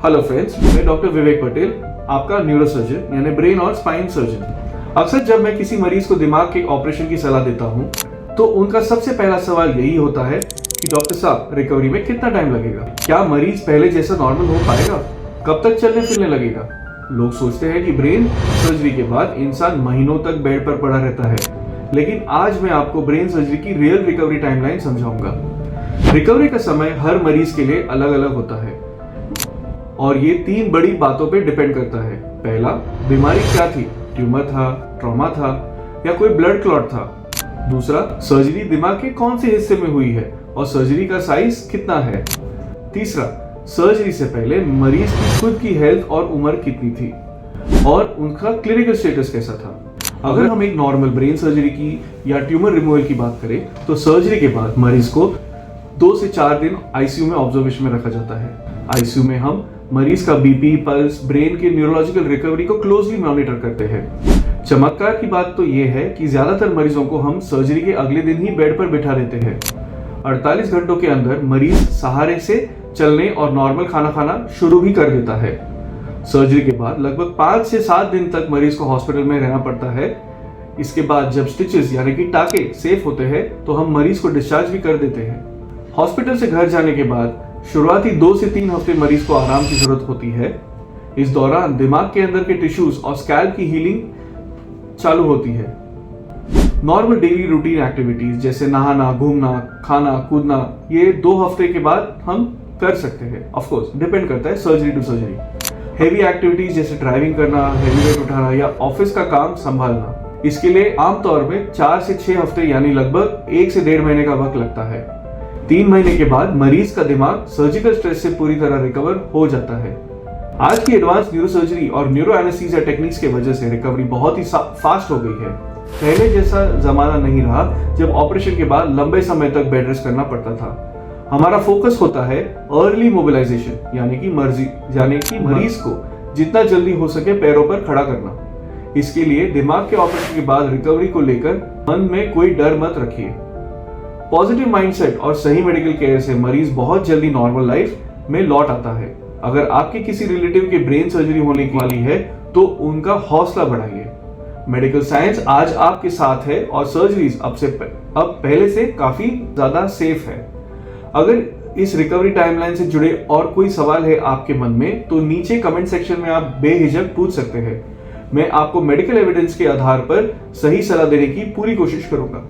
Hello friends, मैं doctor विवेक पटेल, आपका neurosurgeon यानी ब्रेन और स्पाइन सर्जन। अक्सर जब मैं किसी मरीज को दिमाग के ऑपरेशन की सलाह देता हूं, तो उनका सबसे पहला सवाल यही होता है कि डॉक्टर साहब, रिकवरी में कितना टाइम लगेगा? क्या मरीज पहले जैसा नॉर्मल हो पाएगा? कब तक चलने फिरने लगेगा? लोग सोचते हैं कि ब्रेन सर्जरी के बाद इंसान महीनों तक बेड पर पड़ा रहता है, लेकिन आज मैं आपको ब्रेन सर्जरी की रियल रिकवरी टाइमलाइन समझाऊंगा। रिकवरी का समय हर मरीज के लिए अलग अलग होता है और ये 3 बड़ी बातों पे डिपेंड करता है। पहला, बीमारी क्या थी? ट्यूमर था, ट्रॉमा था या कोई ब्लड क्लॉट था? दूसरा, सर्जरी दिमाग के कौन से हिस्से में हुई है और सर्जरी का साइज कितना है? तीसरा, सर्जरी से पहले मरीज की खुद की हेल्थ और उम्र कितनी थी और उनका क्लिनिकल स्टेटस कैसा था। अगर हम एक नॉर्मल ब्रेन सर्जरी की या ट्यूमर रिमूवल की बात करें, तो सर्जरी के बाद मरीज को 2 से 4 दिन आईसीयू में ऑब्जर्वेशन में रखा जाता है। आईसीयू में हम मरीज का बीपी, पल्स, ब्रेन के न्यूरोलॉजिकल रिकवरी को क्लोजली मॉनिटर करते हैं। चमत्कार की बात तो यह है कि ज्यादातर मरीजों को हम सर्जरी के अगले दिन ही बेड पर बिठा देते हैं। 48 घंटों के अंदर मरीज सहारे से चलने और नॉर्मल खाना खाना शुरू भी कर देता है। सर्जरी के बाद लगभग 5 से 7 दिन तक मरीज को हॉस्पिटल में रहना पड़ता है। इसके बाद जब स्टिचेस यानी कि टाके सेफ होते हैं, तो हम मरीज को डिस्चार्ज भी कर देते हैं। हॉस्पिटल से घर जाने के बाद शुरुआती 2 से 3 हफ्ते मरीज को आराम की जरूरत होती है। इस दौरान दिमाग के अंदर के टिश्यूज और स्कैल्प की हीलिंग चालू होती है। नॉर्मल डेली रूटीन एक्टिविटीज जैसे नहाना, घूमना, खाना, कूदना, ये 2 हफ्ते के बाद हम कर सकते हैं। ऑफ कोर्स डिपेंड करता है surgery to surgery. Heavy activities जैसे ड्राइविंग करना, हेवी वेट उठाना या ऑफिस का काम संभालना, इसके लिए आमतौर में 4 से 6 हफ्ते यानी लगभग 1 से 1.5 महीने का वक्त लगता है। 3 महीने के बाद मरीज का दिमाग सर्जिकल स्ट्रेस से पूरी तरह रिकवर हो जाता है। आज की एडवांस न्यूरोसर्जरी और न्यूरो एनेस्थीसिया टेक्निक्स की वजह से रिकवरी बहुत ही फास्ट हो गई है। पहले जैसा जमाना नहीं रहा जब ऑपरेशन के बाद लंबे समय तक बेड रेस्ट करना पड़ता था। हमारा फोकस होता है अर्ली मोबिलाइजेशन, यानी कि मरीज को जितना जल्दी हो सके पैरों पर खड़ा करना। इसके लिए दिमाग के ऑपरेशन के बाद रिकवरी को लेकर मन में कोई डर मत रखिए। पॉजिटिव माइंडसेट और सही मेडिकल केयर से मरीज बहुत जल्दी नॉर्मल लाइफ में लौट आता है। अगर आपके किसी रिलेटिव के ब्रेन सर्जरी होने वाली है, तो उनका हौसला बढ़ाइए। मेडिकल साइंस आज आपके साथ है और सर्जरीज अब पहले से काफी ज्यादा सेफ है। अगर इस रिकवरी टाइमलाइन से जुड़े और कोई सवाल है आपके मन में, तो नीचे कमेंट सेक्शन में आप बेहिचक पूछ सकते हैं। मैं आपको मेडिकल एविडेंस के आधार पर सही सलाह देने की पूरी कोशिश करूंगा।